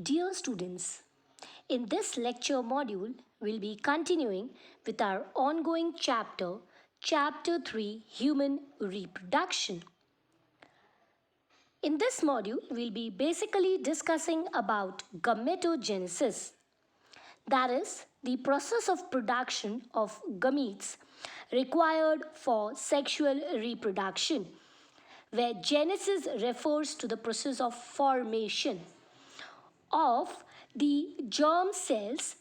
Dear students, in this lecture module, we'll be continuing with our ongoing chapter, Chapter 3 Human Reproduction. In this module, we'll be basically discussing about gametogenesis, that is, the process of production of gametes required for sexual reproduction, where genesis refers to the process of formation of the germ cells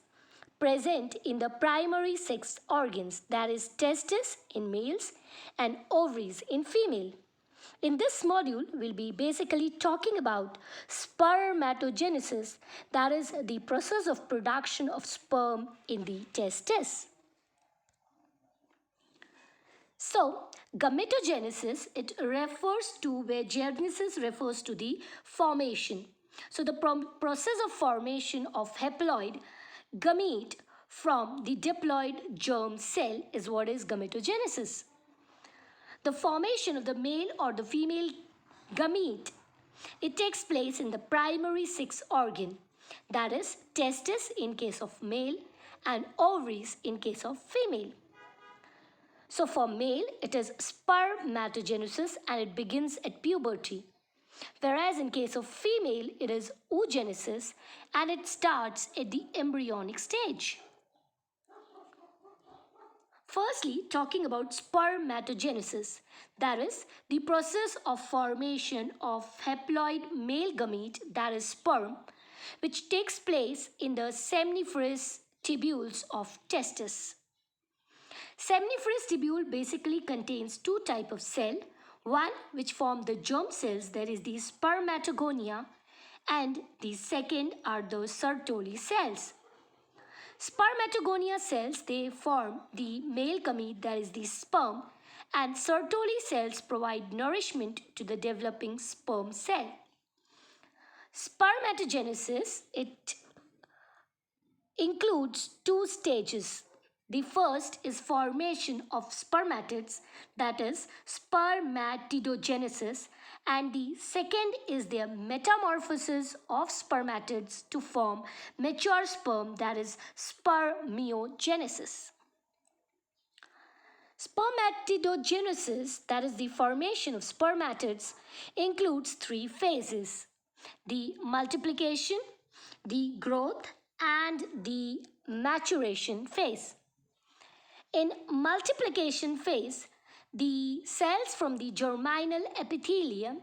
present in the primary sex organs, that is testes in males and ovaries in female. In this module, we'll be basically talking about spermatogenesis, that is the process of production of sperm in the testes. So, gametogenesis, it refers to where genesis refers to the formation. So, the process of formation of haploid gamete from the diploid germ cell is what is gametogenesis. The formation of the male or the female gamete, it takes place in the primary sex organ, that is testis in case of male and ovaries in case of female. So for male, it is spermatogenesis and it begins at puberty. Whereas in case of female, it is oogenesis and it starts at the embryonic stage. Firstly, talking about spermatogenesis, that is the process of formation of haploid male gamete, that is sperm, which takes place in the seminiferous tubules of testis. Seminiferous tubule basically contains two types of cell, one which form the germ cells, that is the spermatogonia, and the second are the Sertoli cells. Spermatogonia cells, they form the male gamete, that is the sperm, and Sertoli cells provide nourishment to the developing sperm cell. Spermatogenesis, it includes two stages. The first is formation of spermatids, that is spermatidogenesis, and the second is their metamorphosis of spermatids to form mature sperm, that is spermiogenesis. Spermatidogenesis, that is the formation of spermatids, includes three phases: the multiplication, the growth, and the maturation phase. In multiplication phase, the cells from the germinal epithelium,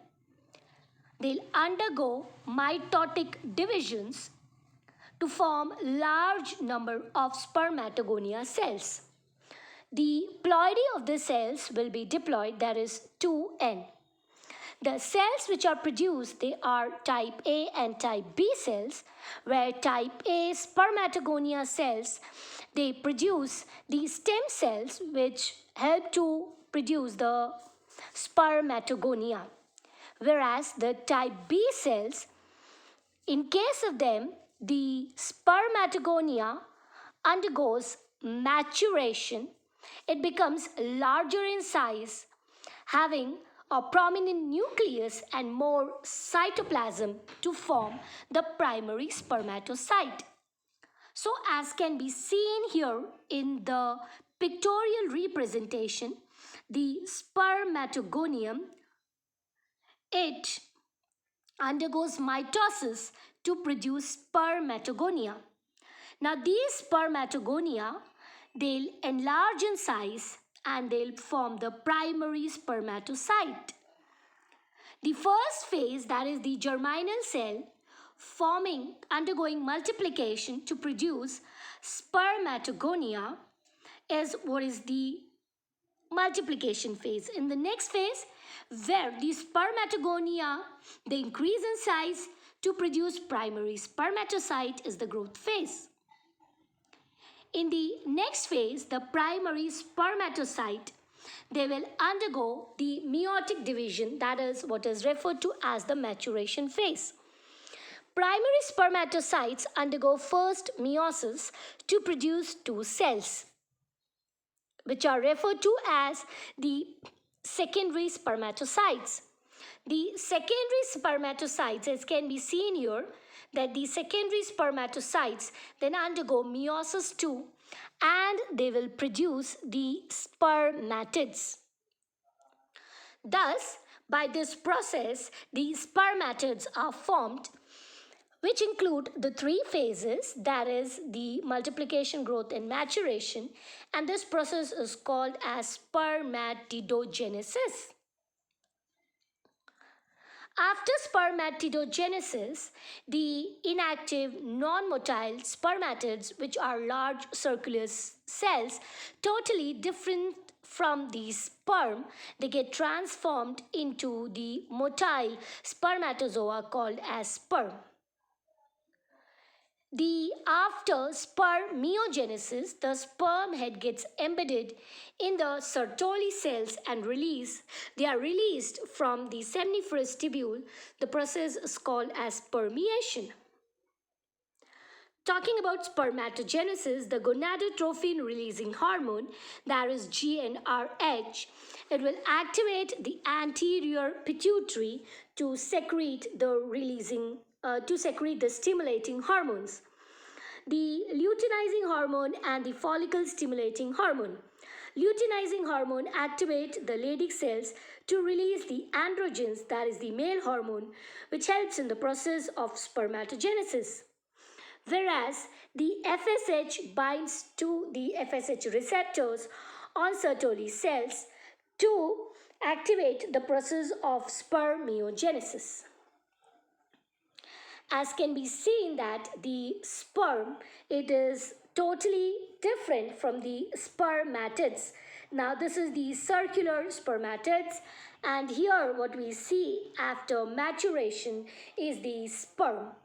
they'll undergo mitotic divisions to form large number of spermatogonia cells. The ploidy of the cells will be diploid, that is 2n. The cells which are produced, they are type A and type B cells, where type A spermatogonia cells, they produce the stem cells which help to produce the spermatogonia. Whereas the type B cells, in case of them, the spermatogonia undergoes maturation. It becomes larger in size, having a prominent nucleus and more cytoplasm to form the primary spermatocyte. So as can be seen here in the pictorial representation, the spermatogonium, it undergoes mitosis to produce spermatogonia. Now these spermatogonia, they'll enlarge in size and they'll form the primary spermatocyte. The first phase, that is the germinal cell, undergoing multiplication to produce spermatogonia, is what is the multiplication phase. In the next phase, where the spermatogonia, they increase in size to produce primary spermatocyte, is the growth phase. In the next phase, the primary spermatocyte, they will undergo the meiotic division, that is what is referred to as the maturation phase. Primary spermatocytes undergo first meiosis to produce two cells, which are referred to as the secondary spermatocytes. The secondary spermatocytes, as can be seen here, that the secondary spermatocytes then undergo meiosis II and they will produce the spermatids. Thus, by this process, the spermatids are formed, which include the three phases, that is the multiplication, growth and maturation, and this process is called as spermatogenesis. After spermatogenesis, the inactive non-motile spermatids, which are large circular cells, totally different from the sperm, they get transformed into the motile spermatozoa called as sperm. After spermiogenesis, the sperm head gets embedded in the Sertoli cells and they are released from the seminiferous tubule. The process is called as spermiation. Talking about spermatogenesis, the gonadotrophin releasing hormone, that is GnRH, it will activate the anterior pituitary to secrete the stimulating hormones, the luteinizing hormone and the follicle stimulating hormone. Luteinizing hormone activate the Leydig cells to release the androgens, that is the male hormone, which helps in the process of spermatogenesis. Whereas the FSH binds to the FSH receptors on Sertoli cells to activate the process of spermiogenesis. As can be seen that the sperm, it is totally different from the spermatids. Now this is the circular spermatids, and here what we see after maturation is the sperm.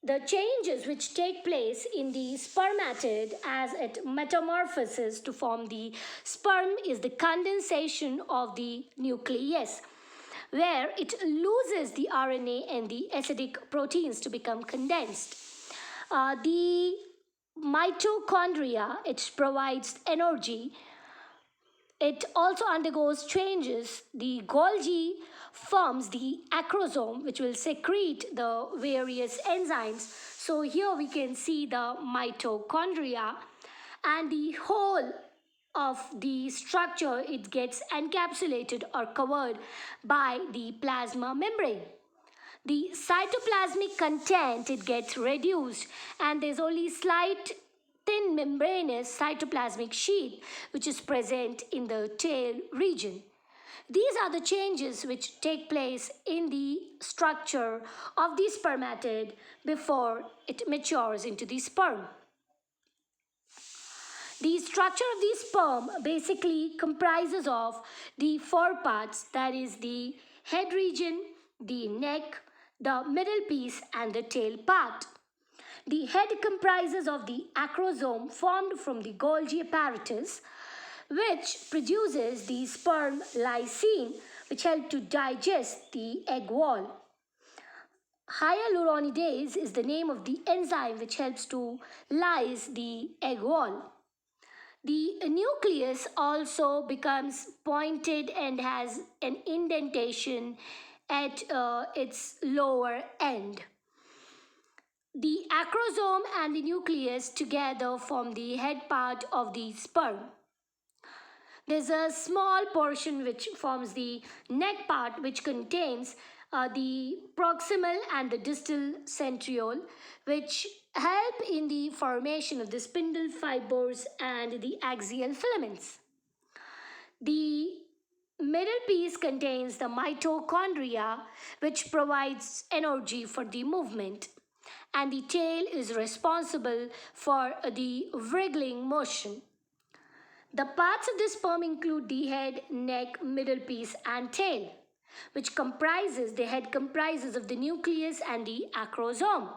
The changes which take place in the spermatid as it metamorphoses to form the sperm is the condensation of the nucleus, where it loses the RNA and the acidic proteins to become condensed. The mitochondria, it provides energy. It also undergoes changes. The Golgi forms the acrosome, which will secrete the various enzymes. So here we can see the mitochondria, and the whole of the structure, it gets encapsulated or covered by the plasma membrane. The cytoplasmic content, it gets reduced, and there's only slight thin membranous cytoplasmic sheath which is present in the tail region. These are the changes which take place in the structure of the spermatid before it matures into the sperm. The structure of the sperm basically comprises of the four parts, that is the head region, the neck, the middle piece and the tail part. The head comprises of the acrosome formed from the Golgi apparatus, which produces the sperm lysine, which help to digest the egg wall. Hyaluronidase is the name of the enzyme which helps to lyse the egg wall. The nucleus also becomes pointed and has an indentation at its lower end. The acrosome and the nucleus together form the head part of the sperm. There's a small portion which forms the neck part, which contains the proximal and the distal centriole, which help in the formation of the spindle fibers and the axial filaments. The middle piece contains the mitochondria, which provides energy for the movement, and the tail is responsible for the wriggling motion. The parts of the sperm include the head, neck, middle piece and tail, which the head comprises of the nucleus and the acrosome.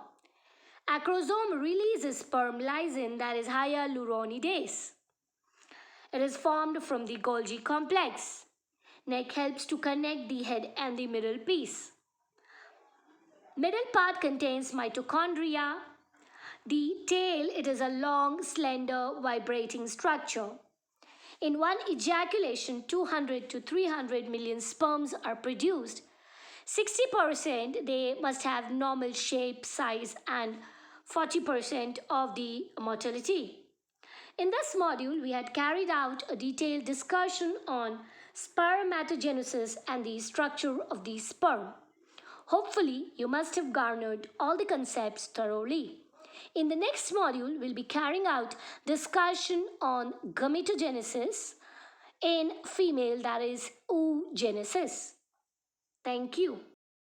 Acrosome releases sperm lysine, that is hyaluronidase. It is formed from the Golgi complex. Neck helps to connect the head and the middle piece. Middle part contains mitochondria. The tail, it is a long, slender, vibrating structure. In one ejaculation, 200 to 300 million sperms are produced. 60% they must have normal shape, size, and 40% of the motility. In this module, we had carried out a detailed discussion on spermatogenesis and the structure of the sperm. Hopefully, you must have garnered all the concepts thoroughly. In the next module, we'll be carrying out discussion on gametogenesis in female, that is oogenesis. Thank you.